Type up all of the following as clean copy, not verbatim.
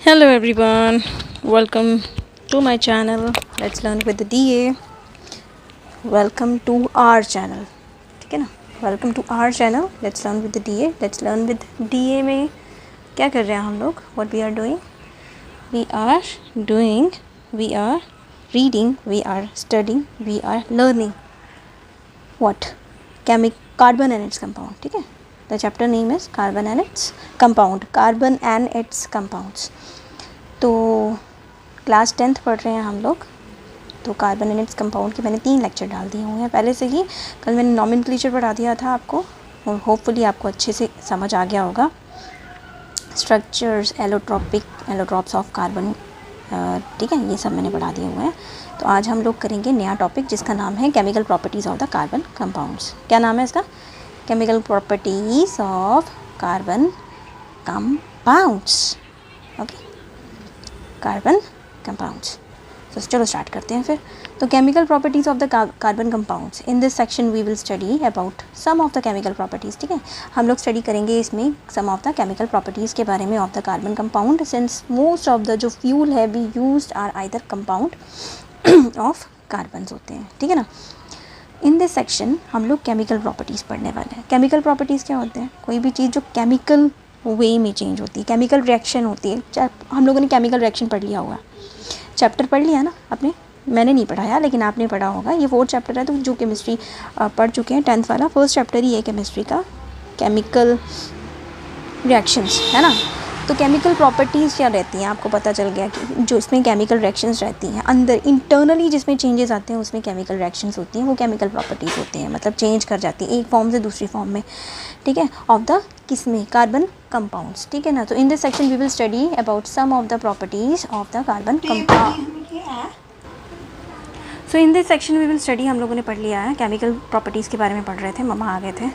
Hello everyone, welcome to my channel. Let's learn with the DA. Welcome to our channel. ठीक है ना, welcome to our channel. Let's learn with the DA. Let's learn with DA में क्या कर रहे हैं हम लोग? What we are doing? We are reading, we are studying, we are learning what? Carbon and its compound. ठीक है, the chapter name is carbon and its compound. Carbon and its compounds. तो क्लास 10th पढ़ रहे हैं हम लोग. तो carbon and its compound के मैंने 3 लेक्चर डाल दिए हुए हैं पहले से ही. कल मैंने नॉमेनक्लेचर पढ़ा दिया था आपको और होपफुली आपको अच्छे से समझ आ गया होगा. स्ट्रक्चर्स, एलोट्रॉप्स ऑफ कार्बन, ठीक है, ये सब मैंने पढ़ा दिए हुए हैं. तो आज हम लोग करेंगे नया टॉपिक जिसका नाम है chemical properties of the carbon compounds. क्या नाम है इसका? Chemical properties of carbon compounds. Okay, carbon compounds. तो चलो स्टार्ट करते हैं फिर. तो chemical properties of the carbon compounds. In this section we will study about some of the chemical properties. ठीक है, हम लोग स्टडी करेंगे इसमें some of the chemical properties के बारे में of the carbon compound. Since most of the जो फ्यूल है we used are either compound of carbons होते हैं. ठीक है ना. इन दिस सेक्शन हम लोग केमिकल प्रॉपर्टीज़ पढ़ने वाले हैं. केमिकल प्रॉपर्टीज़ क्या होते हैं? कोई भी चीज़ जो केमिकल वे में चेंज होती है, केमिकल रिएक्शन होती है. हम लोगों ने केमिकल रिएक्शन पढ़ लिया होगा, चैप्टर पढ़ लिया ना आपने. मैंने नहीं पढ़ाया लेकिन आपने पढ़ा होगा. ये 4th चैप्टर है. तो जो केमिस्ट्री पढ़ चुके हैं 10th वाला, फर्स्ट चैप्टर ही है केमिस्ट्री का, केमिकल रिएक्शंस, है ना. तो केमिकल प्रॉपर्टीज़ क्या रहती हैं आपको पता चल गया कि जो इसमें केमिकल रिएक्शंस रहती हैं अंदर इंटरनली जिसमें चेंजेस आते हैं उसमें केमिकल रिएक्शंस होती हैं, वो केमिकल प्रॉपर्टीज़ होती हैं. मतलब चेंज कर जाती है एक फॉर्म से दूसरी फॉर्म में. ठीक है, ऑफ द किसमें? Carbon compounds. ठीक है ना. तो in this section we will study about some of the properties of the carbon compound. So in this section we will study, हम लोगों ने पढ़ लिया है केमिकल प्रॉपर्टीज़ के बारे में पढ़ रहे थे, मम्मा आ गए थे,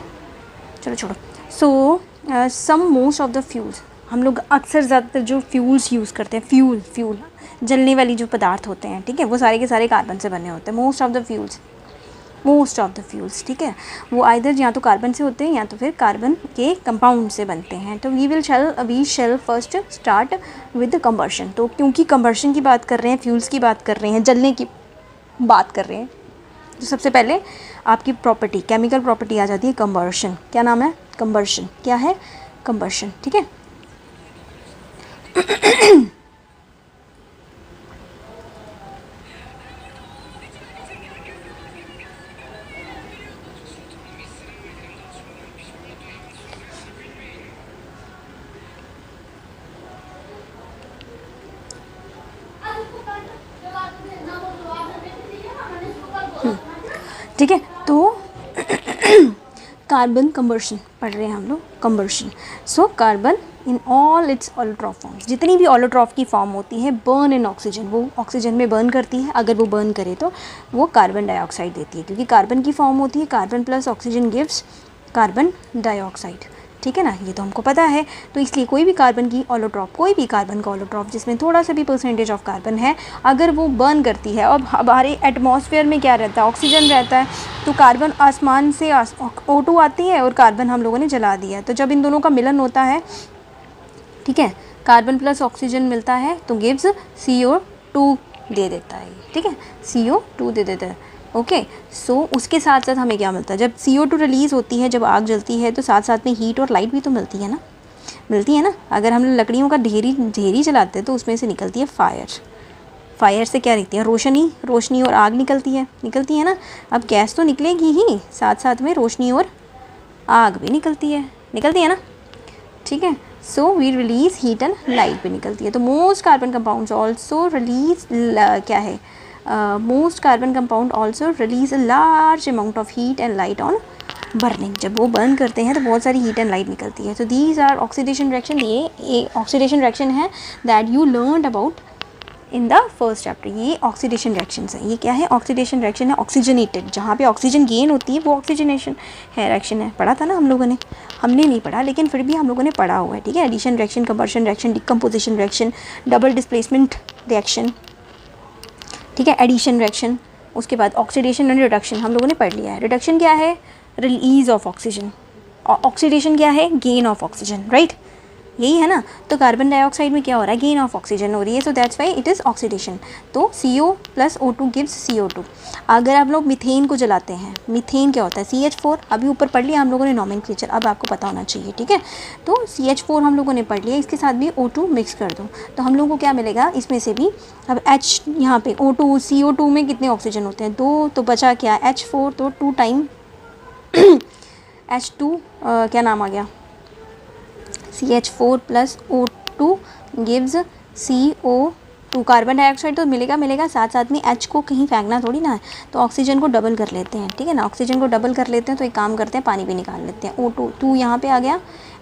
चलो छोड़ो. So some most of the fuels, हम लोग अक्सर ज़्यादातर जो फ्यूल्स यूज़ करते हैं, फ्यूल जलने वाली जो पदार्थ होते हैं, ठीक है, वो सारे के सारे कार्बन से बने होते हैं. मोस्ट ऑफ द फ्यूल्स, ठीक है, वो आइदर या तो कार्बन से होते हैं या तो फिर कार्बन के कंपाउंड से बनते हैं. तो we shall first start with combustion. तो क्योंकि कंबर्शन की बात कर रहे हैं, फ्यूल्स की बात कर रहे हैं, जलने की बात कर रहे हैं, तो सबसे पहले आपकी प्रॉपर्टी, केमिकल प्रॉपर्टी आ जाती है कंबर्शन. क्या नाम है? कंबर्शन. क्या है? कंबर्शन. ठीक है. ठीक है. तो कार्बन कंबर्शन पढ़ रहे हैं हम लोग, combustion. So carbon in all its allotrope forms, जितनी भी ऑलोट्रॉप की फॉर्म होती है, बर्न इन ऑक्सीजन, वो ऑक्सीजन में बर्न करती है. अगर वो बर्न करे तो वो कार्बन डाइऑक्साइड देती है, क्योंकि कार्बन की फॉर्म होती है carbon plus oxygen gives carbon dioxide. ठीक है ना, ये तो हमको पता है. तो इसलिए कोई भी कार्बन की ऑलोट्रॉप, कोई भी कार्बन का ऑलोट्रॉप जिसमें थोड़ा सा भी परसेंटेज ऑफ कार्बन है, अगर वो बर्न करती है, और हमारे एटमॉस्फेयर में क्या रहता है? ऑक्सीजन रहता है. तो कार्बन आसमान से O2 आती है और कार्बन हम लोगों ने जला दिया है. तो जब इन दोनों का मिलन होता है, ठीक है, कार्बन प्लस ऑक्सीजन मिलता है तो गिव्स CO2 दे देता है. ठीक है, CO2 दे देता है. ओके. सो उसके साथ साथ हमें क्या मिलता है? जब CO2 रिलीज़ होती है, जब आग जलती है, तो साथ साथ में हीट और लाइट भी तो मिलती है ना. अगर हम लकड़ियों का ढेरी जलाते हैं तो उसमें से निकलती है फायर से क्या निकलती है? रोशनी और आग निकलती है ना. अब गैस तो निकलेगी ही, साथ साथ में रोशनी और आग भी निकलती है ना. ठीक है. So we release heat and light भी निकलती है. तो most carbon compounds also release क्या है? Most carbon compound also release a large amount of heat and light on burning. जब वो बर्न करते हैं तो बहुत सारी हीट एंड लाइट निकलती है. तो दीज आर ऑक्सीडेशन रिएक्शन. ये ऑक्सीडेशन रिएक्शन है that you learned about in the first chapter. ये ऑक्सीडेशन रिएक्शंस है. ये क्या है? ऑक्सीडेशन रिएक्शन है ऑक्सीजनेटेड. जहाँ पे ऑक्सीजन गेन होती है वो ऑक्सीजनेशन है, रिएक्शन है. पढ़ा था ना हम लोगों ने? हमने नहीं पढ़ा लेकिन फिर भी हम लोगों ने पढ़ा हुआ है. ठीक है. Addition reaction, combustion reaction, decomposition reaction, double displacement reaction, ठीक है, एडिशन रिएक्शन. उसके बाद ऑक्सीडेशन एंड रिडक्शन हम लोगों ने पढ़ लिया है. रिडक्शन क्या है? Release of oxygen. ऑक्सीडेशन क्या है? Gain of oxygen, right. यही है ना। तो कार्बन डाइऑक्साइड में क्या हो रहा है, गेन ऑफ ऑक्सीजन हो रही है, so that's why it is oxidation. तो CO plus O2 gives CO2। अगर आप लोग मीथेन को जलाते हैं, मीथेन क्या होता है, CH4, अभी ऊपर पढ़ लिया हम लोगों ने नॉमेनक्लेचर, अब आपको पता होना चाहिए, ठीक है। तो CH4 हम लोगों ने पढ़ लिया, इसके साथ भी O2 मिक्स कर दो तो हम लोगों को क्या मिलेगा इसमें से भी। अब H यहाँ पे O2 CO2 में कितने ऑक्सीजन होते हैं, 2, तो बचा क्या H4, तो 2 टाइम H2 क्या नाम आ गया, CH4 plus O2 gives CO2। Carbon dioxide तो मिलेगा, साथ साथ में H को कहीं फेंकना थोड़ी ना है, तो ऑक्सीजन को डबल कर लेते हैं, ठीक है ना। ऑक्सीजन को डबल कर लेते हैं तो एक काम करते हैं, पानी भी निकाल लेते हैं। O2 यहाँ पे आ गया,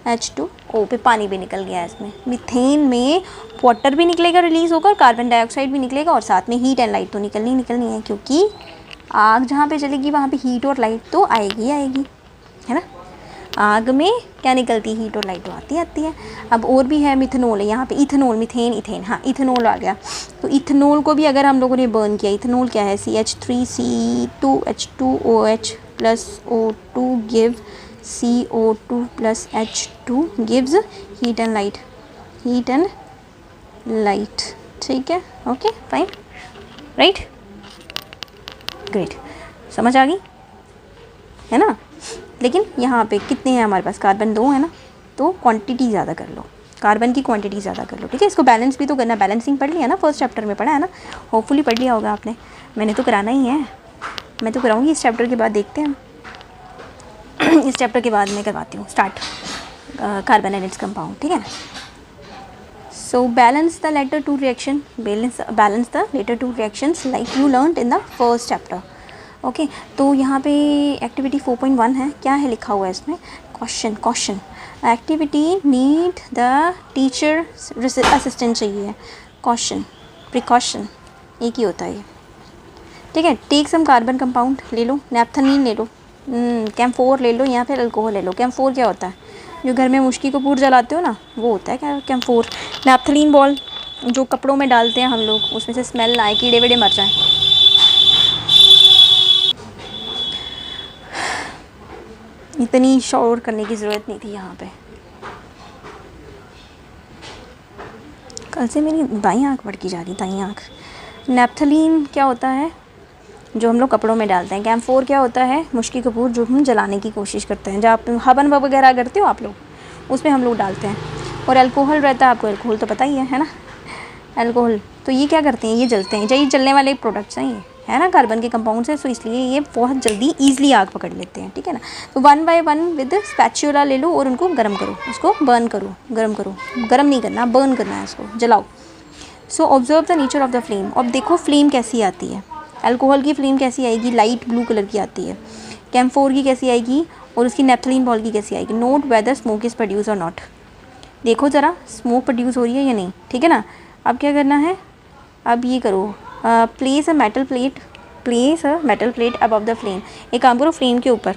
H2O पे पानी भी निकल गया। इसमें मीथेन में वाटर भी निकलेगा रिलीज़ होकर, कार्बन डाइऑक्साइड भी निकलेगा, और साथ में हीट एंड लाइट तो निकलनी है, क्योंकि आग जहाँ पे जलेगी वहाँ पे हीट और लाइट तो आएगी है ना। आग में क्या निकलती है, हीट और लाइट तो आती है। अब और भी है, मिथेनॉल है यहाँ पे, इथेनॉल, मीथेन, इथेन, हाँ इथेनॉल आ गया। तो इथेनॉल को भी अगर हम लोगों ने बर्न किया, इथेनॉल क्या है, CH3C2H2OH plus O2 give CO2 plus H2 gives heat and light, ठीक है, ओके फाइन, राइट, ग्रेट, समझ आ गई है ना। लेकिन यहाँ पे कितने हैं हमारे पास, कार्बन 2 है ना, तो क्वांटिटी ज़्यादा कर लो, कार्बन की क्वांटिटी ज़्यादा कर लो, ठीक है। इसको बैलेंस भी तो करना, बैलेंसिंग पढ़ लिया ना, फर्स्ट चैप्टर में पढ़ा है ना, होपफुली पढ़ लिया होगा आपने, मैंने तो कराना ही है, मैं तो कराऊंगी इस चैप्टर के बाद, देखते हैं इस चैप्टर के बाद मैं करवाती हूँ start carbon and its compound, ठीक है। So balance the latter two reaction, balance the latter two reactions like you learned in the first chapter, okay. तो यहाँ पे एक्टिविटी 4.1 है, क्या है लिखा हुआ है इसमें, question activity need the teacher assistant चाहिए, क्वेश्चन प्रिकॉशन एक ही होता है ये, ठीक है। टेक सम कार्बन कंपाउंड ले लो, नैप्थलीन ले लो, कैम्फोर ले लो, या फिर अल्कोहल ले लो। कैम्फोर क्या होता है, जो घर में मुश्की कपूर जलाते हो ना, वो होता है क्या कैम्फोर। नैप्थलीन बॉल जो कपड़ों में डालते हैं हम लोग, उसमें से स्मेल ना आए, कीड़े वीड़े मर जाएँ। इतनी शोर करने की ज़रूरत नहीं थी यहाँ पे। कल से मेरी दाईं आँख भड़की जा रही, दाईं आँख। नैप्थलीन क्या होता है, जो हम लोग कपड़ों में डालते हैं। कैम्फोर क्या होता है, मुश्की कपूर जो हम जलाने की कोशिश करते हैं, जब आप हवन वगैरह करते हो आप लोग, उसमें हम लोग डालते हैं। और अल्कोहल रहता है, आपको अल्कोहल तो पता ही है ना, अल्कोहल। तो ये क्या करते हैं, ये जलते हैं, ये जलने वाले प्रोडक्ट्स हैं, ये है ना, कार्बन के कंपाउंड है, सो इसलिए ये बहुत जल्दी ईजिली आग पकड़ लेते हैं, ठीक है ना। तो 1 बाय 1 विद स्पैचुला ले लो और उनको गर्म करो, उसको बर्न करो, गर्म नहीं करना, बर्न करना है, इसको जलाओ। So observe the nature of the flame. अब देखो फ्लेम कैसी आती है, अल्कोहल की फ्लेम कैसी आएगी, लाइट ब्लू कलर की आती है। कैम्फोर की कैसी आएगी, और उसकी नैप्थलीन बॉल की कैसी आएगी। Note whether smoke is produce और नॉट, देखो ज़रा स्मोक प्रोड्यूस हो रही है या नहीं, ठीक है ना। अब क्या करना है, अब ये करो, place a metal plate above the flame. एक काम करो, फ्लेम के ऊपर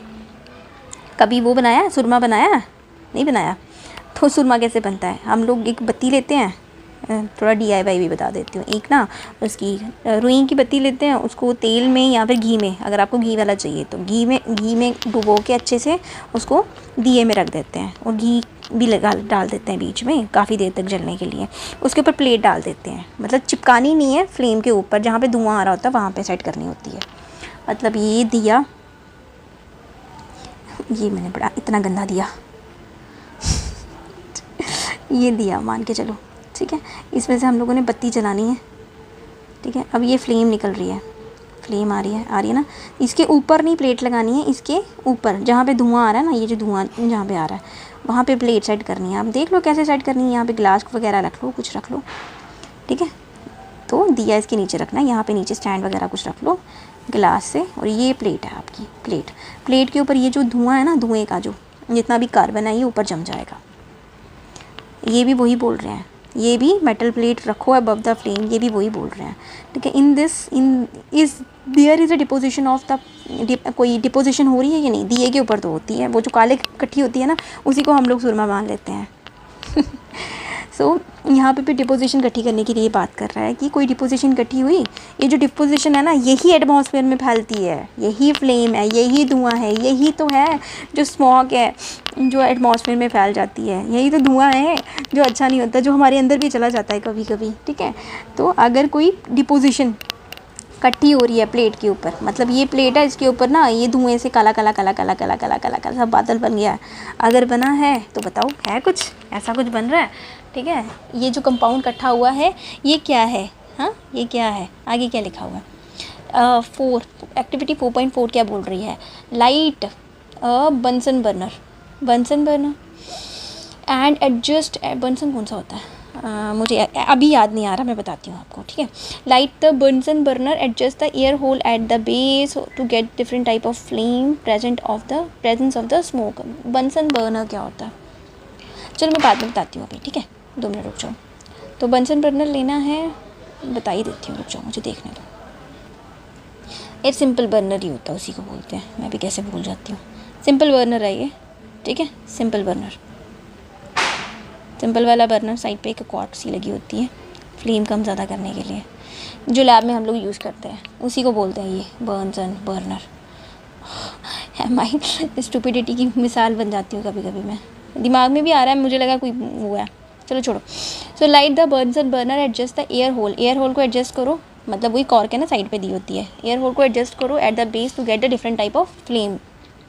कभी वो बनाया, सुरमा बनाया नहीं बनाया, तो सुरमा कैसे बनता है, हम लोग एक बत्ती लेते हैं, थोड़ा DIY भी बता देती हूँ। एक ना उसकी रुई की बत्ती लेते हैं, उसको तेल में या फिर घी में, अगर आपको घी वाला चाहिए तो घी में डुबो के अच्छे से उसको दिए में रख देते हैं, और घी भी डाल देते हैं बीच में काफ़ी देर तक जलने के लिए। उसके ऊपर प्लेट डाल देते हैं, मतलब चिपकानी नहीं है, फ्लेम के ऊपर जहाँ पे धुआं आ रहा होता है वहाँ पे सेट करनी होती है। मतलब ये दिया, ये मैंने बड़ा इतना गंदा दिया ये दिया मान के चलो, ठीक है। इसमें से हम लोगों ने बत्ती जलानी है, ठीक है। अब ये फ्लेम निकल रही है, फ्लेम आ रही है ना, इसके ऊपर नहीं प्लेट लगानी है, इसके ऊपर जहाँ पे धुआं आ रहा है ना, ये जो धुआं जहाँ पे आ रहा है वहाँ पे प्लेट सेट करनी है। आप देख लो कैसे सेट करनी है, यहाँ पे ग्लास वगैरह रख लो, कुछ रख लो, ठीक है। तो दिया इसके नीचे रखना है, यहाँ पे नीचे स्टैंड वगैरह कुछ रख लो गिलास से, और ये प्लेट है आपकी, प्लेट के ऊपर ये जो धुआं है ना, धुएँ का जो जितना भी कार्बन है ये ऊपर जम जाएगा। ये भी वही बोल रहे हैं, ये भी मेटल प्लेट रखो अबव द फ्लेम, ये भी वही बोल रहे हैं, ठीक है। There is a deposition of the, कोई डिपोजिशन हो रही है या नहीं, दिए के ऊपर तो होती है, वो जो काले कट्ठी होती है ना, उसी को हम लोग सुरमा मान लेते हैं सो यहाँ पे भी डिपोजिशन इकट्ठी करने के लिए बात कर रहा है कि कोई डिपोजिशन इकट्ठी हुई, ये जो डिपोजिशन है ना यही एटमॉस्फेयर में फैलती है, यही फ्लेम है, यही धुआं है, यही तो है जो स्मॉग है जो एटमॉस्फेयर में फैल जाती है, यही तो धुआं है जो अच्छा नहीं होता, जो हमारे अंदर भी चला जाता है कभी कभी, ठीक है। तो अगर कोई डिपोजिशन इकट्ठी हो रही है प्लेट के ऊपर, मतलब ये प्लेट है, इसके ऊपर ना ये धुएं से काला काला काला काला काला काला काला काला सब बादल बन गया है, अगर बना है तो बताओ है कुछ ऐसा कुछ बन रहा है, ठीक है। ये जो कंपाउंड इकट्ठा हुआ है ये क्या है, हाँ ये क्या है, आगे क्या लिखा हुआ है। 4 एक्टिविटी 4.4 क्या बोल रही है, light Bunsen burner and adjust, Bunsen कौन सा होता है मुझे अभी याद नहीं आ रहा, मैं बताती हूँ आपको, ठीक है। Light the Bunsen burner adjust the air hole at the base to get different type of flame presence of the smoke. Bunsen burner क्या होता है, चलो मैं बाद में बताती हूँ अभी, ठीक है, 2 मिनट रुक जाओ। तो बंसन बर्नर लेना है, बता ही देती हूँ, रुक जाओ मुझे देखने दो। एक सिंपल बर्नर ही होता है, उसी को बोलते हैं, मैं भी कैसे भूल जाती हूँ। सिंपल बर्नर है ये, ठीक है, सिंपल बर्नर, सिंपल वाला बर्नर साइड पे एक कॉर्क सी लगी होती है फ्लेम कम ज़्यादा करने के लिए, जो लैब में हम लोग यूज़ करते हैं, उसी को बोलते हैं ये बंसन बर्नर। माइंड स्टूपिडिटी की मिसाल बन जाती हूँ कभी कभी, मैं दिमाग में भी आ रहा है, मुझे लगा कोई हुआ है, चलो छोड़ो। So light the Bunsen burner adjust the air hole को एडजस्ट करो, मतलब वही कॉर्क है ना साइड पे दी होती है, एयर होल को एडजस्ट करो at the base to get the different type of flame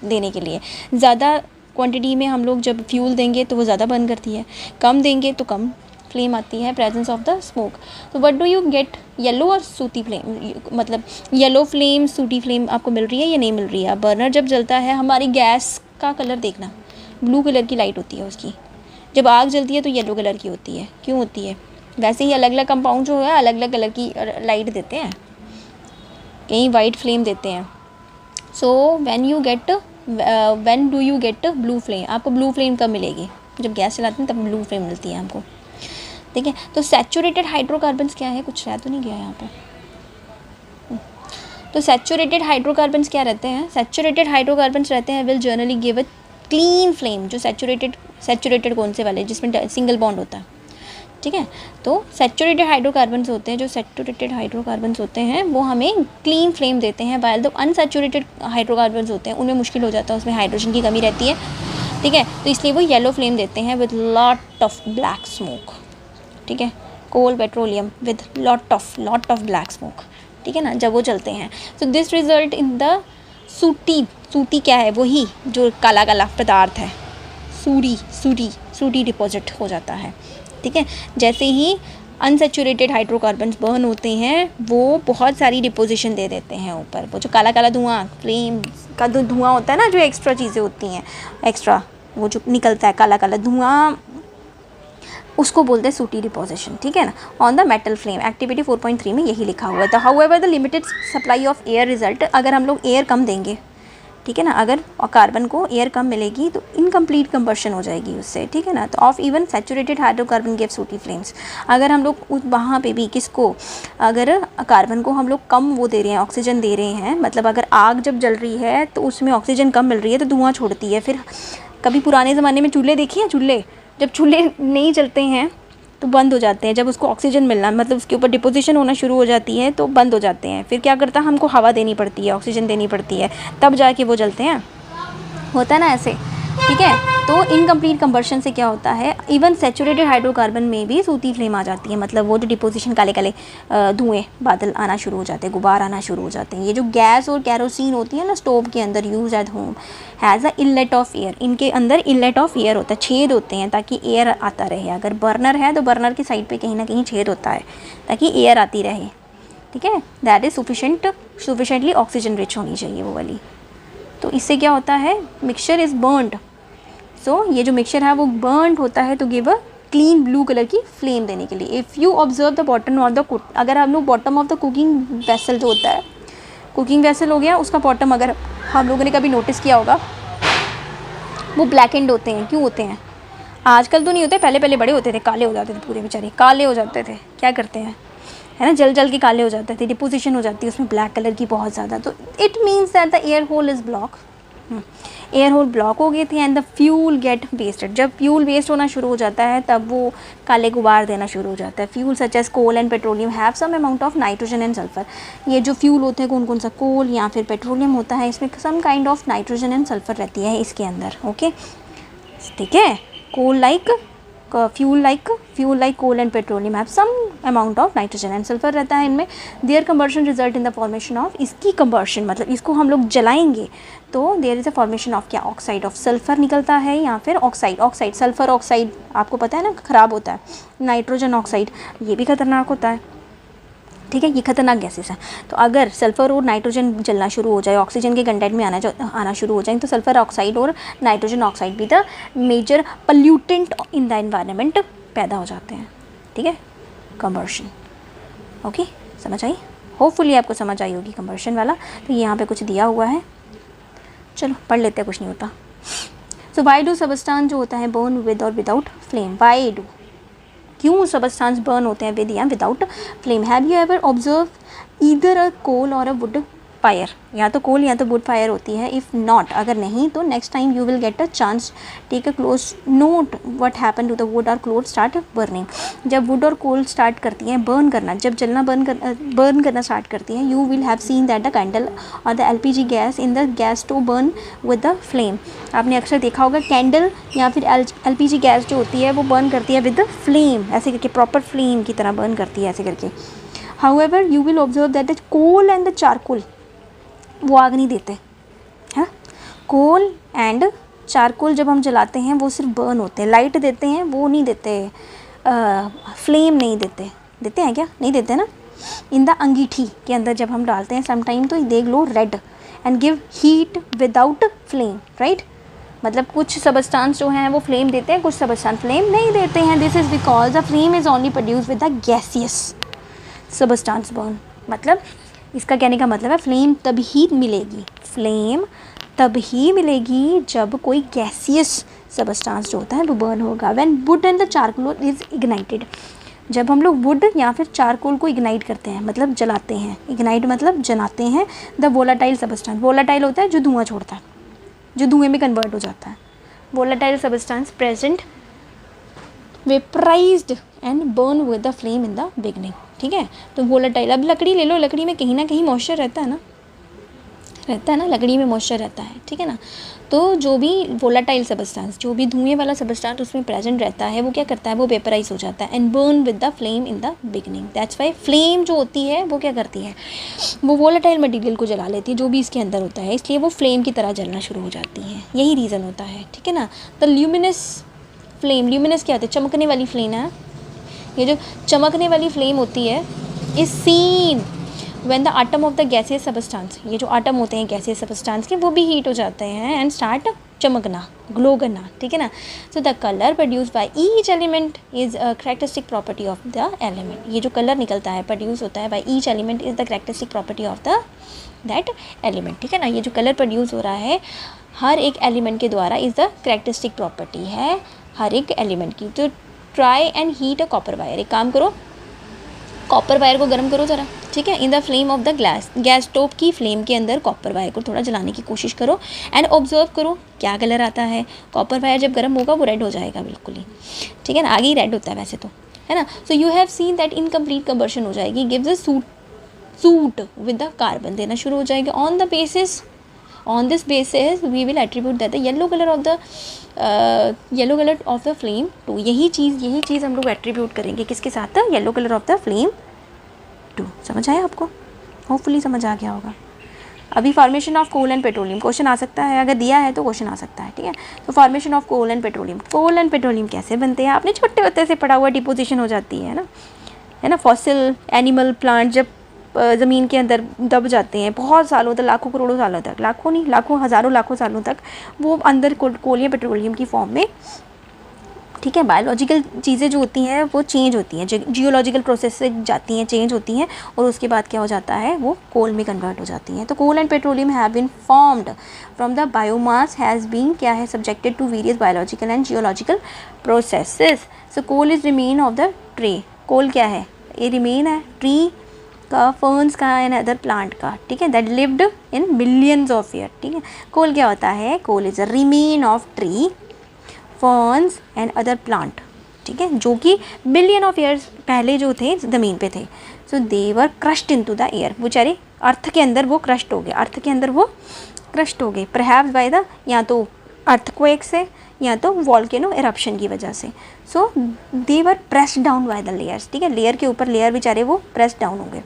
देने के लिए। ज़्यादा क्वांटिटी में हम लोग जब फ्यूल देंगे तो वो ज़्यादा बर्न करती है, कम देंगे तो कम फ्लेम आती है, प्रेजेंस ऑफ द स्मोक। तो what do you get, yellow और सूटी फ्लेम, मतलब येलो फ्लेम सूटी फ्लेम आपको मिल रही है या नहीं मिल रही है। बर्नर जब जलता है, हमारी गैस का कलर देखना, ब्लू कलर की लाइट होती है उसकी, जब आग जलती है तो येलो कलर की होती है, क्यों होती है। वैसे ही अलग अलग कंपाउंड जो है अलग अलग कलर की लाइट देते हैं, कहीं वाइट फ्लेम देते हैं। So when do you get blue flame, आपको ब्लू फ्लेम कब मिलेगी, जब गैस चलाते हैं तब ब्लू फ्लेम मिलती है हमको, ठीक है। तो सैचुरेटेड हाइड्रोकार्बन्स क्या है, कुछ रह तो नहीं गया यहाँ पे। तो सैचुरेटेड हाइड्रोकार्बन्स क्या रहते हैं, सैचुरेटेड हाइड्रोकार्बन्स रहते हैं will generally give a clean flame. जो सैचुरेटेड कौन से वाले, जिसमें सिंगल बॉन्ड होता है, ठीक है। तो सैचुरेटेड हाइड्रोकार्बन्स होते हैं, जो सैचुरेटेड हाइड्रोकार्बन्स होते हैं वो हमें क्लीन फ्लेम देते हैं, वाइल द अनसैचुरेटेड हाइड्रोकार्बन्स होते हैं उनमें मुश्किल हो जाता है, उसमें हाइड्रोजन की कमी रहती है, ठीक है। तो इसलिए वो येलो फ्लेम देते हैं with lot of black smoke, ठीक है, coal petroleum with lot of black smoke, ठीक है ना, जब वो चलते हैं। So this result in the sooty क्या है, वही जो काला काला पदार्थ है, सूटी डिपॉजिट हो जाता है, ठीक है। जैसे ही अनसैचुरेटेड हाइड्रोकार्बन्स बर्न होते हैं वो बहुत सारी डिपोजिशन दे देते हैं ऊपर, वो जो काला काला धुआं, फ्लेम का जो धुआं होता है ना, जो एक्स्ट्रा चीज़ें होती हैं, एक्स्ट्रा वो जो निकलता है काला काला धुआं, उसको बोलते हैं सूटी डिपोजिशन, ठीक है ना। On the metal flame, activity 4.3 में यही लिखा हुआ है। तो however the limited supply of air result, अगर हम लोग एयर कम देंगे, ठीक है ना, अगर कार्बन को एयर कम मिलेगी तो इनकम्प्लीट कंबशन हो जाएगी उससे, ठीक है ना। तो of even saturated hydrocarbon give सूटी फ्लेम्स, अगर हम लोग वहाँ पे भी किसको, अगर कार्बन को हम लोग कम वो दे रहे हैं, ऑक्सीजन दे रहे हैं, मतलब अगर आग जब जल रही है तो उसमें ऑक्सीजन कम मिल रही है तो धुआं छोड़ती है। फिर कभी पुराने ज़माने में चूल्हे देखिए हैं, चूल्हे जब चूल्हे नहीं चलते हैं तो बंद हो जाते हैं, जब उसको ऑक्सीजन मिलना, मतलब उसके ऊपर डिपोजिशन होना शुरू हो जाती है तो बंद हो जाते हैं। फिर क्या करता है, हमको हवा देनी पड़ती है, ऑक्सीजन देनी पड़ती है, तब जाके वो जलते हैं, होता है ना ऐसे, ठीक है। तो इनकम्प्लीट कंबर्शन से क्या होता है, इवन सैचुरेटेड हाइड्रोकार्बन में भी सूती फ्लेम आ जाती है, मतलब वो जो डिपोजिशन काले काले धुएँ बादल आना शुरू हो जाते हैं, गुबार आना शुरू हो जाते हैं। ये जो गैस और कैरोसिन होती है ना स्टोव के अंदर use at home, has a inlet of air, इनके अंदर इनलेट ऑफ एयर होता है, छेद होते हैं ताकि एयर आता रहे। अगर बर्नर है तो बर्नर की साइड पे कहीं ना कहीं छेद होता है ताकि एयर आती रहे, ठीक है। That is sufficiently oxygen rich होनी चाहिए वो वाली। तो इससे क्या होता है, मिक्सचर इज़ बर्नड, सो ये जो मिक्सचर है वो बर्नड होता है तो give a clean blue colour की फ्लेम देने के लिए। If you observe the bottom of the अगर हम लोग bottom of the cooking vessel जो होता है, कुकिंग वेसल हो गया, उसका बॉटम अगर हम लोगों ने कभी नोटिस किया होगा, वो ब्लैक एंड होते हैं। क्यों होते हैं, आजकल तो नहीं होते, पहले पहले बड़े होते थे, काले हो जाते थे, पूरे बेचारे काले हो जाते थे। क्या करते हैं, है ना, जल के काले हो जाते थे, डिपोजिशन हो जाती है उसमें ब्लैक कलर की बहुत ज़्यादा। तो it means that the air hole is block, air hole block हो गए थे and the fuel get wasted. जब फ्यूल वेस्ट होना शुरू हो जाता है तब वो काले गुबार देना शुरू हो जाता है। Fuel such as coal and petroleum have some amount of nitrogen and sulphur. ये जो फ्यूल होते हैं कौन कौन सा, कोल या फिर पेट्रोलियम होता है, इसमें some kind of nitrogen and sulphur रहती है इसके अंदर। ओके, ठीक है। Coal like fuel like coal and petroleum have some amount of nitrogen and sulphur रहता है इनमें। Their combustion result in the formation of, इसकी कंबर्शन मतलब इसको हम लोग जलाएंगे तो there is a formation of क्या, ऑक्साइड ऑफ सल्फर निकलता है या फिर ऑक्साइड सल्फर ऑक्साइड आपको पता है ना ख़राब होता है। नाइट्रोजन ऑक्साइड ये भी खतरनाक होता है, ठीक है, ये खतरनाक गैसेस है। तो अगर सल्फर और नाइट्रोजन जलना शुरू हो जाए, ऑक्सीजन के कंटेंट में आना शुरू हो जाए, तो सल्फर ऑक्साइड और नाइट्रोजन ऑक्साइड भी the major pollutant in the environment पैदा हो जाते हैं, ठीक है। कंबर्शन, ओके, समझ आई? होपफुली आपको समझ आई होगी कंबर्शन वाला। तो यहाँ पे कुछ दिया हुआ है, चलो पढ़ लेते हैं, कुछ नहीं होता। सो वाई डू सबस्टांस जो होता है बर्न विद और विदाउट फ्लेम, वाई डू, क्यों सबस्टांस बर्न होते हैं विद या without flame. Have you ever observe either a coal or a wood fire, या तो कोल या तो वुड फायर होती है। इफ़ नॉट, अगर नहीं तो next time you will get a chance, take a close note what happen to the wood और कोल स्टार्ट बर्निंग। जब वुड और कोल स्टार्ट करती हैं बर्न करना, जब जलना बर्न करना स्टार्ट करती हैं, you will have seen that the candle or the LPG gas in the gas stove burn with the flame. आपने अक्सर देखा होगा कैंडल या फिर एलपीजी गैस जो होती है वो बर्न करती है विद द फ्लेम, ऐसे करके प्रॉपर फ्लेम की तरह बर्न करती है ऐसे करके। However you will observe that the coal and the charcoal वो आग नहीं देते हैं। कोल एंड चारकोल जब हम जलाते हैं वो सिर्फ बर्न होते हैं, लाइट देते हैं, वो नहीं देते, फ्लेम नहीं देते। देते हैं क्या? नहीं देते ना। इन द अंगीठी के अंदर जब हम डालते हैं समटाइम तो they glow red and give heat without flame, right. मतलब कुछ सबस्टांस जो हैं वो फ्लेम देते हैं, कुछ सबस्टांस फ्लेम नहीं देते हैं। This is because the flame is only produce with the gaseous substance burn. मतलब इसका कहने का मतलब है फ्लेम तभी मिलेगी, फ्लेम तभी मिलेगी जब कोई गैसियस सबस्टांस जो होता है वो बर्न होगा। When would and the charcoal is ignited, जब हम लोग वुड या फिर चारकोल को इग्नाइट करते हैं मतलब जलाते हैं, इग्नाइट मतलब जलाते हैं, द वोलाटाइल सबस्टांस, वोलाटाइल होता है जो धुआं छोड़ता है, जो धुएं में कन्वर्ट हो जाता है। Volatile substance present vaporised and burn with the flame in the beginning, ठीक है। तो वोलाटाइल, अब लकड़ी ले लो, लकड़ी में कहीं ना कहीं मॉइस्चर रहता है ना, लकड़ी में मॉइस्चर रहता है, ठीक है ना। तो जो भी वोलाटाइल सबस्टांस, जो भी धुएं वाला सबस्टांस उसमें प्रेजेंट रहता है वो क्या करता है, वो वेपराइज हो जाता है and burn with the flame in the beginning. That's why flame जो होती है वो क्या करती है, वो वोलाटाइल मटीरियल को जला लेती है जो भी इसके अंदर होता है, इसलिए वो फ्लेम की तरह जलना शुरू हो जाती है। यही रीज़न होता है, ठीक है ना। द ल्यूमिनस फ्लेम, ल्यूमिनस क्या होती है, चमकने वाली फ्लेम है। ये जो चमकने वाली फ्लेम होती है is seen when the atom of the gaseous substance, ये जो आटम होते हैं गैसियस सबस्टांस के वो भी हीट हो जाते हैं एंड स्टार्ट चमकना, ग्लो करना, ठीक है ना। So the colour produce by each element is a characteristic property of the element. ये जो कलर निकलता है प्रोड्यूस होता है by each element is the characteristic property of the that element, ठीक है ना। ये जो कलर प्रोड्यूस हो रहा है हर एक एलिमेंट के द्वारा इज द कैरेक्टरिस्टिक प्रॉपर्टी है हर एक एलिमेंट की। तो try and heat a copper wire, एक काम करो कॉपर वायर को गर्म करो ज़रा, ठीक है। In the flame of the gas stove की फ्लेम के अंदर कॉपर वायर को थोड़ा जलाने की कोशिश करो एंड ऑब्जर्व करो क्या कलर आता है। कॉपर वायर जब गर्म होगा वो रेड हो जाएगा बिल्कुल ही, ठीक है ना, आगे ही रेड होता है वैसे तो, है ना। So you have seen that incomplete combustion हो जाएगी, gives a soot with the carbon देना शुरू हो जाएगा। On this basis we will attribute that the yellow colour of the flame to, यही चीज़ हम लोग एट्रीब्यूट करेंगे किसके साथ, yellow colour of the flame to. समझ आया आपको? होपफुली समझ आ गया होगा। अभी formation of coal and petroleum question आ सकता है, अगर दिया है तो क्वेश्चन आ सकता है, ठीक है। तो formation of coal and petroleum कैसे बनते हैं, आपने छोटे होते से पढ़ा हुआ, डिपोजिशन हो जाती है ना। फॉसिल एनिमल प्लांट जब ज़मीन के अंदर दब जाते हैं बहुत सालों तक, लाखों करोड़ों सालों तक, लाखों नहीं लाखों हज़ारों लाखों सालों तक वो अंदर कोल या पेट्रोलियम की फॉर्म में, ठीक है। बायोलॉजिकल चीज़ें जो होती हैं वो चेंज होती हैं, जियोलॉजिकल प्रोसेस से जाती हैं, चेंज होती हैं और उसके बाद क्या हो जाता है वो कोल में कन्वर्ट हो जाती हैं। तो coal and petroleum have been formed from the biomass has been क्या है subjected to various biological and geological processes. So coal is remain of the tree, coal क्या है, ये रिमेन है ट्री का, फर्न्स का एंड अदर प्लांट का, ठीक है, that lived in millions of year, ठीक है। कोल क्या होता है? Coal is a remain of tree, ferns and other plant, ठीक है, जो कि बिलियन ऑफ ईयर्स पहले जो थे ज़मीन पे थे। सो they were crushed into the air, वो बेचारे अर्थ के अंदर वो क्रश्ड हो गए, अर्थ के अंदर वो क्रश्ड हो गए, परहैप्स बाय द, या तो अर्थक्वेक से या तो वॉल्केनो इरप्शन की वजह से। So they were pressed down by the layers, ठीक है, लेयर के ऊपर लेयर बेचारे वो प्रेस्ड डाउन हो गए,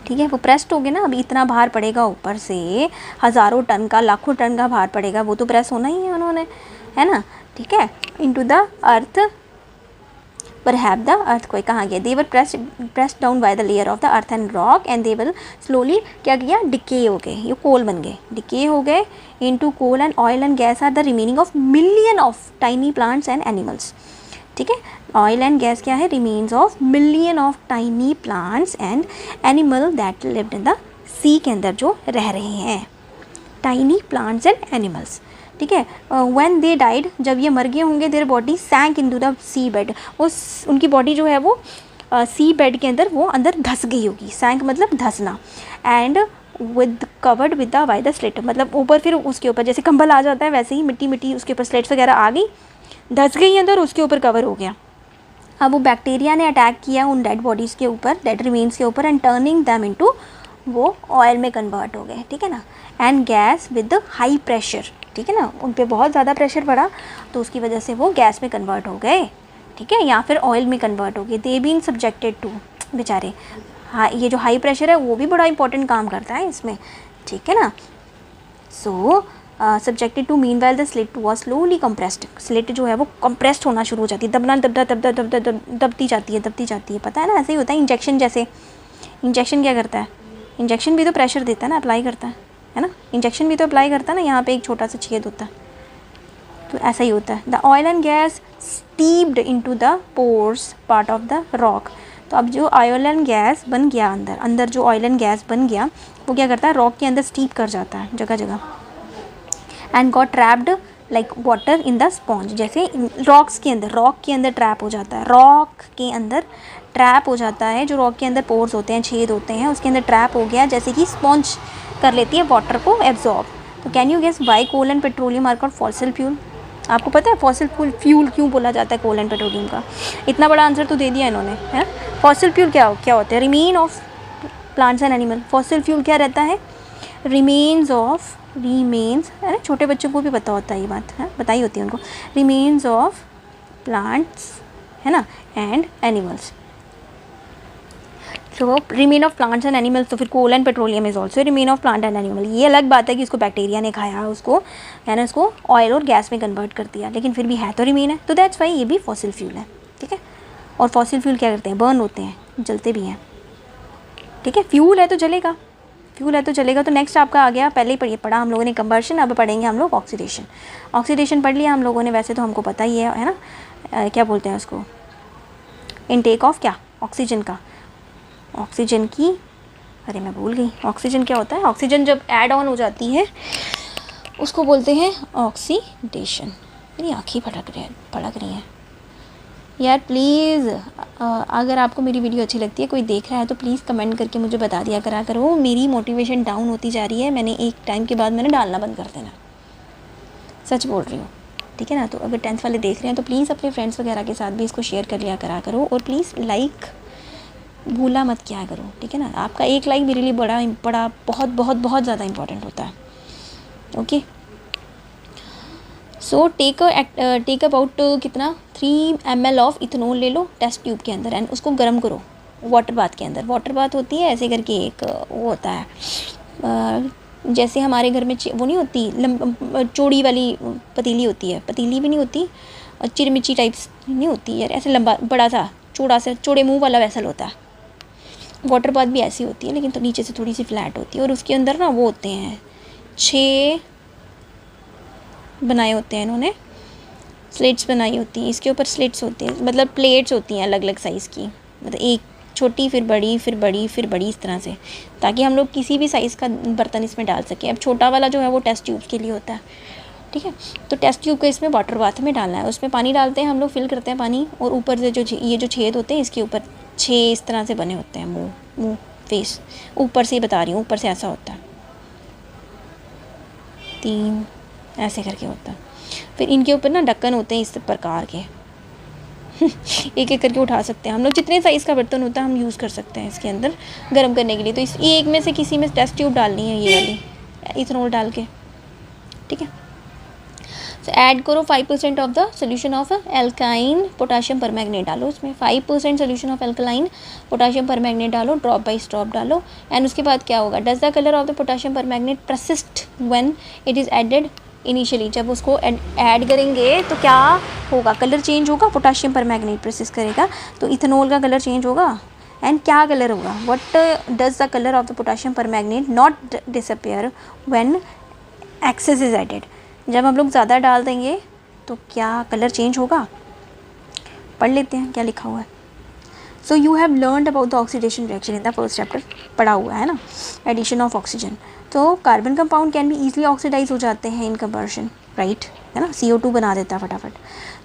ठीक है, वो प्रेस्ड हो गए ना। अभी इतना भार पड़ेगा ऊपर से, हज़ारों टन का, लाखों टन का भार पड़ेगा, वो तो प्रेस होना ही है उन्होंने, है ना, ठीक है, into the earth, perhaps the earthquake कहाँ गया? They were pressed down by the layer of the earth and rock and they will slowly क्या किया? डिके हो गए, ये कोल बन गए, डिके हो गए into coal and oil and gas are the remaining of million of tiny plants and animals, ठीक है। ऑयल एंड गैस क्या है? Remains of million of tiny plants and animal that lived in the sea के अंदर जो रह रहे हैं, टाइनी प्लांट्स एंड एनिमल्स, ठीक है। व्हेन दे डाइड, जब ये मर गए होंगे, their body sank into the sea bed, उनकी बॉडी जो है वो सी बेड के अंदर वो अंदर धस गई होगी, सैंक मतलब धसना, and with covered with the by the slate, मतलब ऊपर फिर उसके ऊपर जैसे कंबल आ जाता है वैसे ही मिट्टी मिट्टी उसके ऊपर स्लेट्स वगैरह आ गई, धस गई अंदर, उसके ऊपर कवर हो गया। अब वो बैक्टीरिया ने अटैक किया उन डेड बॉडीज़ के ऊपर, डेड रिमेन्स के ऊपर, एंड टर्निंग दैम इनटू, वो ऑयल में कन्वर्ट हो गए, ठीक है ना, and gas with high pressure, ठीक है ना, उन पे बहुत ज़्यादा प्रेशर पड़ा तो उसकी वजह से वो गैस में कन्वर्ट हो गए, ठीक है, या फिर ऑयल में कन्वर्ट हो गए। दे बीन सब्जेक्टेड टू, बेचारे, हाँ, ये जो हाई प्रेशर है वो भी बड़ा इंपॉर्टेंट काम करता है इसमें, ठीक है ना। So subjected to, meanwhile the slit was slowly compressed, slit जो है वो कंप्रेस्ड होना शुरू हो जाती है, दबती जाती है, पता है ना, ऐसे ही होता है इंजेक्शन जैसे। इंजेक्शन क्या करता है? इंजेक्शन भी तो प्रेशर देता है ना, अप्लाई करता है ना, इंजेक्शन भी तो अप्लाई करता है ना, यहाँ पे एक छोटा सा छेद होता है, तो ऐसा ही होता है। The oil and gas steeped into the pores part of the rock, तो अब जो ऑयल एंड गैस बन गया अंदर जो ऑयल एंड गैस बन गया वो क्या करता है? रॉक के अंदर स्टीप कर जाता है जगह जगह, and got trapped like water in the sponge, जैसे रॉक के अंदर ट्रैप हो जाता है, रॉक के अंदर ट्रैप हो जाता है, जो रॉक के अंदर पोर्स होते हैं, छेद होते हैं, उसके अंदर ट्रैप हो गया, जैसे कि स्पॉन्ज कर लेती है वाटर को एब्जॉर्ब। तो can you guess why coal and petroleum are called fossil fuel? आपको पता है फॉसिल फ्यूल क्यों बोला जाता है कोल एंड पेट्रोलियम का? इतना बड़ा आंसर तो दे दिया इन्होंने, है। फॉसिल फ्यूल क्या होता है? Remain of plants and animal. Fossil fuel क्या रहता है? रिमेन्स, है ना, छोटे बच्चों को भी पता होता है ये बात, है, बताई होती है उनको। रिमेन्स ऑफ प्लांट्स, है ना, and animals. So remain of plants and animals, तो फिर coal and petroleum is also remain of plant and animal. ये अलग बात है कि इसको बैक्टीरिया ने खाया, उसको, है ना, उसको ऑयल और गैस में कन्वर्ट कर दिया, लेकिन फिर भी है तो रिमेन है, तो दैट्स वाई ये भी फॉसिल फ्यूल है, ठीक है। और फॉसिल फ्यूल क्या करते हैं? बर्न होते हैं, जलते भी हैं, ठीक है। फ्यूल है तो जलेगा, तो नेक्स्ट आपका आ गया, पहले ही पढ़ा हम लोगों ने कंबर्शन, अब पढ़ेंगे हम लोग ऑक्सीडेशन। ऑक्सीडेशन पढ़ लिया हम लोगों ने, वैसे तो हमको पता ही है ना, क्या बोलते हैं उसको, इनटेक ऑफ क्या? ऑक्सीजन का, ऑक्सीजन की, अरे मैं भूल गई, ऑक्सीजन क्या होता है? ऑक्सीजन जब ऐड ऑन हो जाती है उसको बोलते हैं ऑक्सीडेशन। मेरी आँखें फड़क रही हैं यार। प्लीज़ अगर आपको मेरी वीडियो अच्छी लगती है, कोई देख रहा है तो प्लीज़ कमेंट करके मुझे बता दिया करा करो, मेरी मोटिवेशन डाउन होती जा रही है, मैंने एक टाइम के बाद मैंने डालना बंद कर देना, सच बोल रही हूँ, ठीक है ना। तो अगर 10th वाले देख रहे हैं तो प्लीज़ अपने फ्रेंड्स वगैरह के साथ भी इसको शेयर कर लिया करा करो, और प्लीज़ लाइक भूला मत किया करो, ठीक है ना। आपका एक लाइक मेरे लिए बड़ा बहुत ज़्यादा इंपॉर्टेंट होता है, ओके। सो टेक अबाउट कितना 3 ml ऑफ इथेनॉल ले लो टेस्ट ट्यूब के अंदर, एंड उसको गर्म करो वाटर बाथ के अंदर। वाटर बाथ होती है ऐसे करके, एक वो होता है जैसे हमारे घर में वो नहीं होती चौड़ी वाली पतीली होती है, पतीली भी नहीं होती, चिरमिची टाइप्स नहीं होती यार, ऐसे लंबा बड़ा सा चौड़े मुँह वाला वैसल होता है। वाटर बाथ भी ऐसी होती है, लेकिन तो नीचे से थोड़ी सी फ्लैट होती है, और उसके अंदर ना वो होते हैं 6 बनाए होते हैं इन्होंने, स्लेट्स बनाई होती हैं, इसके ऊपर स्लेट्स होते हैं, मतलब प्लेट्स होती हैं अलग अलग साइज़ की, मतलब एक छोटी फिर बड़ी फिर बड़ी फिर बड़ी, इस तरह से, ताकि हम लोग किसी भी साइज़ का बर्तन इसमें डाल सकें। अब छोटा वाला जो है वो टेस्ट ट्यूब के लिए होता है, ठीक है। तो टेस्ट ट्यूब को इसमें वाटर बाथ में डालना है, उसमें पानी डालते हैं हम लोग, फिल करते हैं पानी, और ऊपर से ये जो छेद होते हैं इसके ऊपर 6 इस तरह से बने होते हैं मुँह फेस, ऊपर से बता रही हूँ, ऊपर से ऐसा होता है, 3 ऐसे करके होता है। फिर इनके ऊपर ना ढक्कन होते हैं इस प्रकार के एक एक करके उठा सकते हैं हम लोग, जितने साइज़ का बर्तन होता है हम यूज़ कर सकते हैं इसके अंदर गर्म करने के लिए। तो इस एक में से किसी में टेस्ट ट्यूब डालनी है, ये वाली इथेनॉल डाल के, ठीक है। तो ऐड करो 5% ऑफ द सोल्यूशन ऑफ एल्काइन पोटाशियम परमैंगनेट डालो उसमें, 5% solution of alkaline potassium permanganate डालो, ड्रॉप बाय स्टॉप डालो। एंड उसके बाद क्या होगा, does the colour of the potassium permanganate persist when it is added initially, जब उसको ऐड करेंगे तो क्या होगा, कलर चेंज होगा, पोटाशियम परमैंगनेट परसिस्ट करेगा तो इथेनॉल का कलर चेंज होगा। एंड क्या कलर होगा, what does the colour of the potassium permanganate not disappear when excess is added, जब हम लोग ज़्यादा डाल देंगे तो क्या कलर चेंज होगा। पढ़ लेते हैं क्या लिखा हुआ है। So you have learned about the oxidation reaction in the first chapter, पढ़ा हुआ है ना, एडिशन ऑफ ऑक्सीजन। तो carbon compound can be easily oxidise हो जाते हैं इन कंबर्शन, राइट, है ना, CO2 बना देता है फटाफट।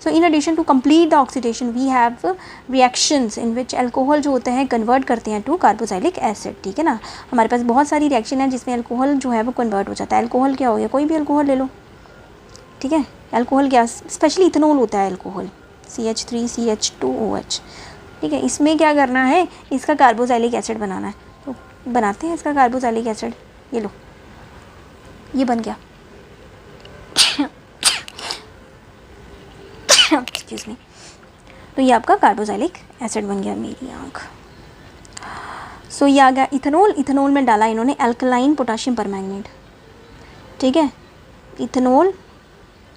So in addition to complete the oxidation we have reactions in which alcohol जो होते हैं कन्वर्ट करते हैं टू कार्बोक्सिलिक एसिड, ठीक है ना। हमारे पास बहुत सारी रिएक्शन है जिसमें अल्कोहल जो है वो कन्वर्ट हो जाता है। अल्कोहल क्या हो गया, कोई भी अल्कोहल ले लो, ठीक है। अल्कोहल क्या, स्पेशली इथेनॉल होता है अल्कोहल, CH3CH2OH, ठीक है। इसमें क्या करना है, इसका कार्बोक्सिलिक एसिड बनाना है, तो बनाते हैं इसका कार्बोक्सिलिक एसिड। ये लो, ये बन गया एक्सक्यूज मी, तो ये आपका कार्बोक्सिलिक एसिड बन गया, मेरी आँख। सो ये आ गया इथेनॉल, इथेनॉल में डाला इन्होंने अल्कलाइन पोटाशियम परमैंगनेट, ठीक है। इथेनॉल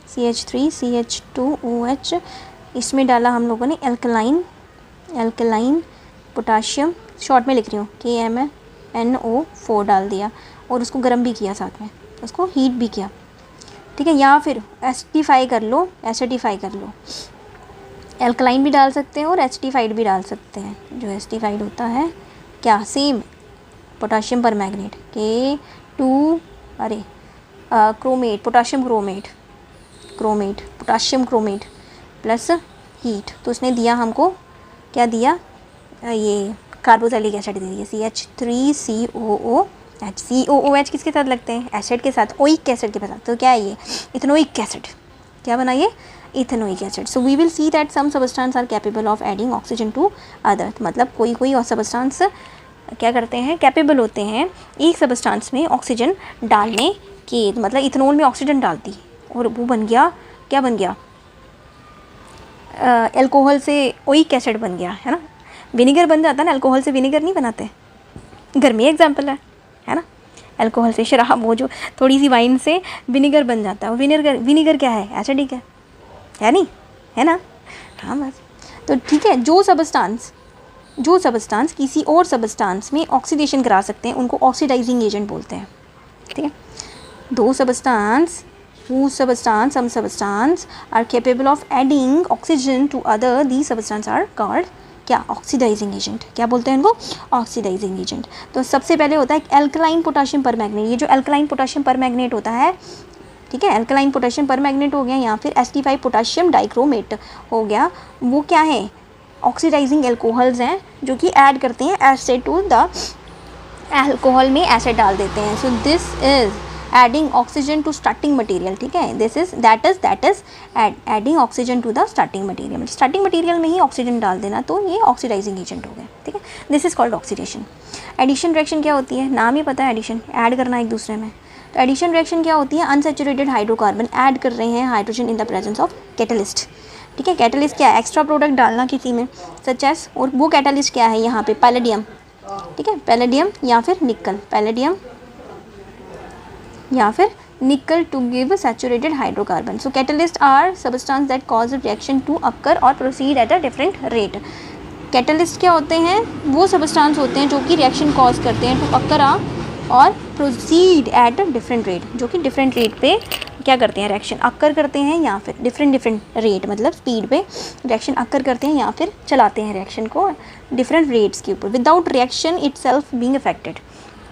CH3CH2OH, इसमें डाला हम लोगों ने अल्कलाइन पोटाशियम, शॉर्ट में लिख रही हूँ KMnO4 डाल दिया और उसको गर्म भी किया, साथ में उसको हीट भी किया, ठीक है। या फिर एसिडिफाई कर लो, अल्कलाइन भी डाल सकते हैं और एसिडिफाइड भी डाल सकते हैं। जो एसिडिफाइड होता है क्या, same potassium permanganate K2 chromate, potassium chromate plus heat, तो उसने दिया हमको, क्या दिया, ये कार्बोक्सिलिक एसिड दे दिया CH3COOH। COOH किसके साथ लगते हैं, एसिड के साथ, ओइक एसिड के साथ, तो क्या है ये, इथेनोइक एसिड, क्या बना ये, ethanoic acid. So we will see that some substance are capable of adding oxygen to other, मतलब कोई और सबस्टेंस क्या करते हैं, कैपेबल होते हैं एक सबस्टेंस में ऑक्सीजन डालने के, मतलब इथेनॉल में ऑक्सीजन डालती और वो बन गया, क्या बन गया, अल्कोहल से ओइक एसिड बन गया, है ना। विनेगर बन जाता है ना, अल्कोहल से विनेगर नहीं बनाते, घर में एग्जाम्पल है ना। अल्कोहल से शराब, वो जो थोड़ी सी वाइन से विनेगर बन जाता है, विनेगर क्या है, एसिडिक है नहीं, है ना। हाँ बस, तो ठीक है, जो सबस्टांस किसी और सबस्टांस में ऑक्सीडेशन करा सकते हैं उनको ऑक्सीडाइजिंग एजेंट बोलते हैं, ठीक है। some substance are capable of adding oxygen to other, these substance are called क्या, ऑक्सीडाइजिंग एजेंट, क्या बोलते हैं इनको, ऑक्सीडाइजिंग एजेंट। तो सबसे पहले होता है अल्कलाइन पोटाशियम परमैंगनेट, ये जो अल्कलाइन पोटाशियम परमैंगनेट होता है, ठीक है, अल्कलाइन पोटाशियम परमैंगनेट हो गया, या फिर एसिडिफाइड पोटाशियम डाइक्रोमेट हो गया, वो क्या है, ऑक्सीडाइजिंग एल्कोहल्स हैं जो कि ऐड करते हैं एसिड टू द अल्कोहल में एसिड डाल देते हैं। So this is adding oxygen to starting material, ठीक है, that is adding oxygen to the starting material, starting material में ही ऑक्सीजन डाल देना, तो ये ऑक्सीडाइजिंग एजेंट हो गया, ठीक है। This is called oxidation. Addition reaction क्या होती है, नाम ही पता है, एडिशन, ऐड करना एक दूसरे में। तो एडिशन रिएक्शन क्या होती है, अनसैचुरेटेड हाइड्रोकार्बन ऐड कर रहे हैं hydrogen in the presence of catalyst, ठीक है। कैटलिस्ट क्या है, एक्स्ट्रा प्रोडक्ट डालना किसी में, सच एज, और वो कैटलिस्ट क्या है, यहाँ पे पैलेडियम, ठीक है, पैलेडियम या फिर निकल, पैलेडियम या फिर nickel to give saturated hydrocarbon. So catalyst are substance that cause reaction to occur or proceed at a different rate. Catalyst क्या होते हैं, वो सबस्टेंस होते हैं जो कि रिएक्शन कॉज करते हैं to occur or proceed at a different rate, जो कि डिफरेंट रेट पे क्या करते हैं, रिएक्शन अकर करते हैं, या फिर डिफरेंट रेट मतलब स्पीड पे रिएक्शन अकर करते हैं, या फिर चलाते हैं रिएक्शन को डिफरेंट रेट्स के ऊपर, without reaction itself being affected,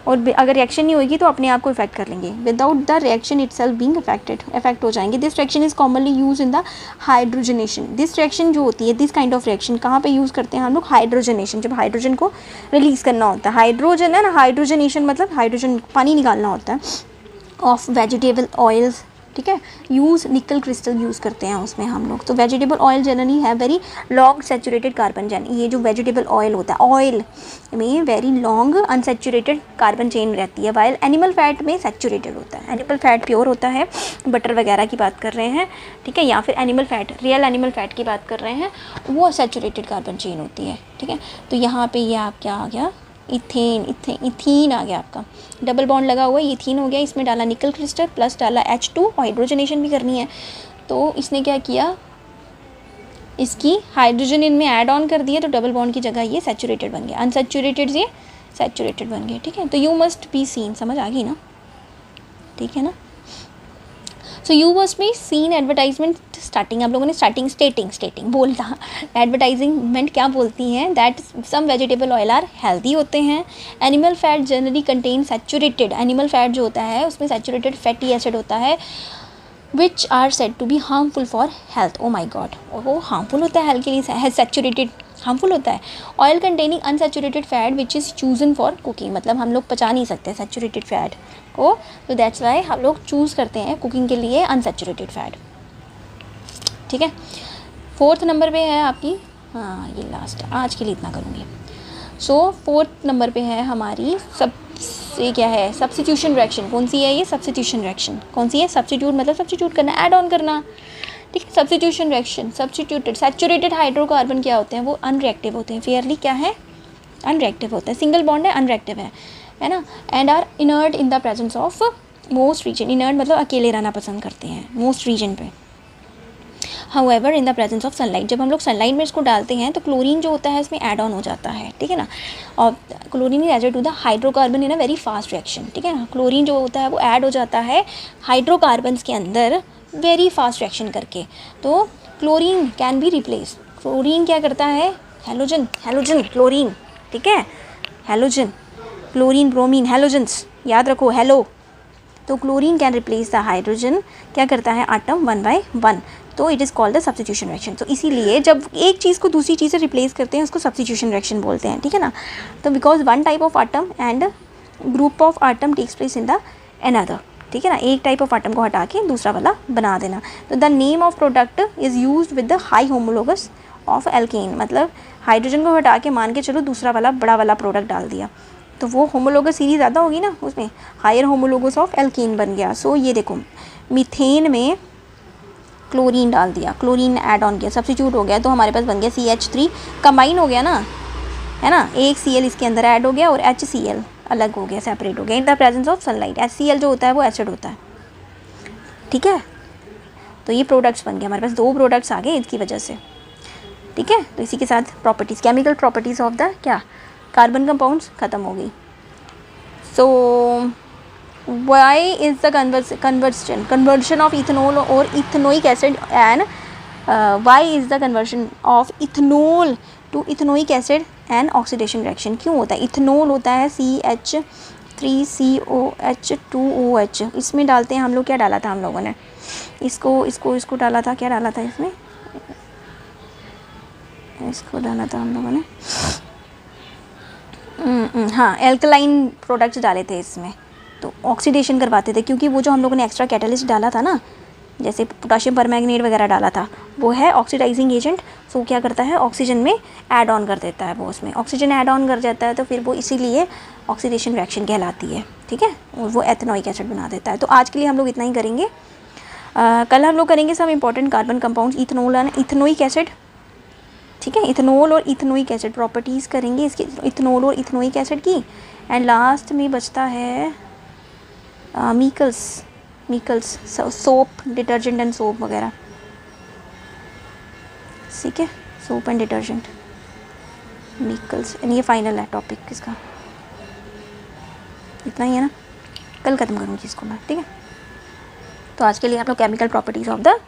और अगर रिएक्शन नहीं होगी तो अपने आप को इफेक्ट कर लेंगे, without the reaction itself being effect हो जाएंगे। This reaction is commonly use in the hydrogenation. This reaction जो होती है, दिस काइंड ऑफ रिएक्शन कहाँ पे यूज़ करते हैं हम लोग? हाइड्रोजनेशन, जब हाइड्रोजन को रिलीज करना होता है। हाइड्रोजन है ना, हाइड्रोजनेशन मतलब हाइड्रोजन पानी निकालना होता है ऑफ वेजिटेबल ऑयल्स, ठीक है। यूज़ निकल क्रिस्टल यूज़ करते हैं उसमें हम लोग। तो वेजिटेबल ऑयल जनरली है very long saturated carbon chain. ये जो वेजिटेबल ऑयल होता है, ऑयल में very long unsaturated carbon chain रहती है, वाइल एनिमल फैट में सैचुरेटेड होता है। एनिमल फैट प्योर होता है, बटर वगैरह की बात कर रहे हैं, ठीक है, या फिर animal fat, real animal fat की बात कर रहे हैं, वो सैचुरेटेड कार्बन चेन होती है, ठीक है। तो यहाँ पे ये आप क्या आ गया? इथीन आ गया आपका, डबल बॉन्ड लगा हुआ है, इथीन हो गया। इसमें डाला निकल क्रिस्टल प्लस डाला H2, हाइड्रोजनेशन भी करनी है। तो इसने क्या किया, इसकी हाइड्रोजन इनमें ऐड ऑन कर दिया, तो डबल बॉन्ड की जगह ये सैचुरेटेड बन गया, अनसैचुरेटेड ये सैचुरेटेड बन गया, ठीक है। तो यू मस्ट बी सीन, समझ आ गई ना, ठीक है ना। So you must be seen advertisement starting, आप लोगों ने स्टार्टिंग बोलता, एडवर्टाइजमेंट क्या बोलती हैं? That some vegetable oil are healthy होते हैं। Animal fat generally contain saturated, animal fat जो होता है उसमें सैचुरेटेड फैटी एसिड होता है, which are said to be harmful for health. Oh my God, वो हार्मफुल होता है हेल्थ के लिए, सैचुरेटेड हार्मफुल होता है। Oil containing unsaturated fat which is chosen for cooking, मतलब हम लोग पचा नहीं सकते सैचुरेटेड फैट को, तो दैट्स वाई हम लोग चूज़ करते हैं कुकिंग के लिए अनसैचुरेटेड फैट, ठीक है। 4th नंबर पे है आपकी, हाँ ये लास्ट, आज के लिए इतना करूँगी। सो 4th नंबर पे है हमारी सबसे क्या है, सब्स्टिट्यूशन रिएक्शन। कौन सी है ये? Substitution reaction. कौन सी है? सब्स्टिट्यूट मतलब सब्स्टिट्यूट करना, ऐड ऑन करना, ठीक है। Substitution reaction, substituted saturated hydrocarbon क्या होते हैं? वो अनरिएक्टिव होते हैं, फेयरली क्या है? अनरिएक्टिव होता है, सिंगल बॉन्ड है, अनरिएक्टिव है ना। And are inert in the presence of most reagent, inert मतलब अकेले रहना पसंद करते हैं मोस्ट रीजन पे। However in the presence of sunlight, जब हम लोग सनलाइट में इसको डालते हैं तो क्लोरीन जो होता है इसमें ऐड ऑन हो जाता है, ठीक है ना। और chlorine is added to the hydrocarbon in a very fast reaction, ठीक है ना। क्लोरीन जो होता है वो ऐड हो जाता है हाइड्रोकार्बन्स के अंदर वेरी फास्ट रिएक्शन करके। तो chlorine can be replace, chlorine क्या करता है? हेलोजन, क्लोरीन, ठीक है, हेलोजन, क्लोरीन, ब्रोमीन, हेलोजन्स, याद रखो, हेलो। तो chlorine can replace the hydrogen, क्या करता है? Atom 1 by 1। तो it is called the substitution reaction. तो इसीलिए जब एक चीज़ को दूसरी चीज़ से रिप्लेस करते हैं उसको सब्स्टिट्यूशन रिएक्शन बोलते हैं, ठीक है ना। तो because one type of atom and group of atom takes place in the another, ठीक है ना। एक टाइप ऑफ आटम को हटा के दूसरा वाला बना देना। तो the name of product is used with the high homologous of alkene, मतलब हाइड्रोजन को हटा के मान के चलो दूसरा वाला बड़ा वाला प्रोडक्ट डाल दिया, तो वो होमोलोगस सीरीज ज़्यादा होगी ना, उसमें हायर होमोलोगस ऑफ एल्केन बन गया। सो ये देखो, मीथेन में क्लोरीन डाल दिया, क्लोरीन ऐड ऑन किया, सब्स्टिट्यूट हो गया, तो हमारे पास बन गया CH3, कंबाइन हो गया ना, है ना। एक Cl इसके अंदर ऐड हो गया और HCl अलग हो गया, सेपरेट हो गया इन the presence of sunlight. HCl जो होता है वो एसिड होता है, ठीक है। तो ये प्रोडक्ट्स बन गए हमारे पास, 2 प्रोडक्ट्स आ गए इसकी वजह से, ठीक है। तो इसी के साथ properties, chemical properties of the क्या, कार्बन कंपाउंड्स ख़त्म हो गई। So why is the conversion of ethanol or ethanoic acid and why is the conversion of ethanol to ethanoic acid and oxidation reaction क्यों होता है? इथेनॉल होता है CH3COH2OH, इसमें डालते हैं हम लोग, क्या डाला था हम लोगों ने? इसको डाला था, क्या डाला था इसमें? इसको डाला था हम लोगों ने, हाँ, एल्कलाइन प्रोडक्ट्स डाले थे इसमें, तो ऑक्सीडेशन करवाते थे, क्योंकि वो जो हम लोगों ने एक्स्ट्रा कैटलिस्ट डाला था ना, जैसे पोटाशियम परमैंगनेट वगैरह डाला था, वो है ऑक्सीडाइजिंग एजेंट। सो क्या करता है? ऑक्सीजन में ऐड ऑन कर देता है, वो उसमें ऑक्सीजन ऐड ऑन कर जाता है, तो फिर वो इसीलिए ऑक्सीडेशन रिएक्शन कहलाती है, ठीक है। और वो एथेनोइक एसिड बना देता है। तो आज के लिए हम लोग इतना ही करेंगे। कल हम लोग करेंगे सब important carbon compounds, ethanol and ethanoic acid, ठीक है। Ethanol or ethanoic acid properties करेंगे इसकी, इथेनॉल और इथेनोइक एसिड की। एंड लास्ट में बचता है मिकल्स, सोप, डिटर्जेंट एंड सोप वगैरह, ठीक है, सोप एंड डिटर्जेंट, मिकल्स, एंड ये फाइनल है टॉपिक इसका, इतना ही है ना। कल ख़त्म करूँगी इसको मैं, ठीक है। तो आज के लिए आप लोग chemical properties of the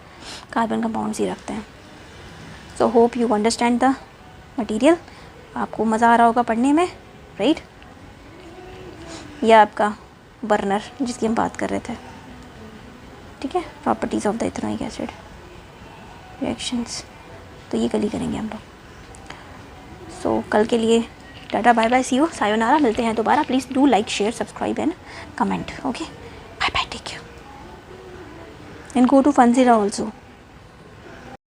carbon compounds ही रखते हैं। So hope you understand the material, आपको मज़ा आ रहा होगा पढ़ने में, राइट। यह आपका बर्नर जिसकी हम बात कर रहे थे, ठीक है, properties of the ethanoic acid reactions, तो ये कल ही करेंगे हम लोग। सो कल के लिए tata bye bye, see you, sayonara, मिलते हैं दोबारा। Please do like share subscribe and comment, okay, bye bye, take care and go to फनजीरा ऑल्सो।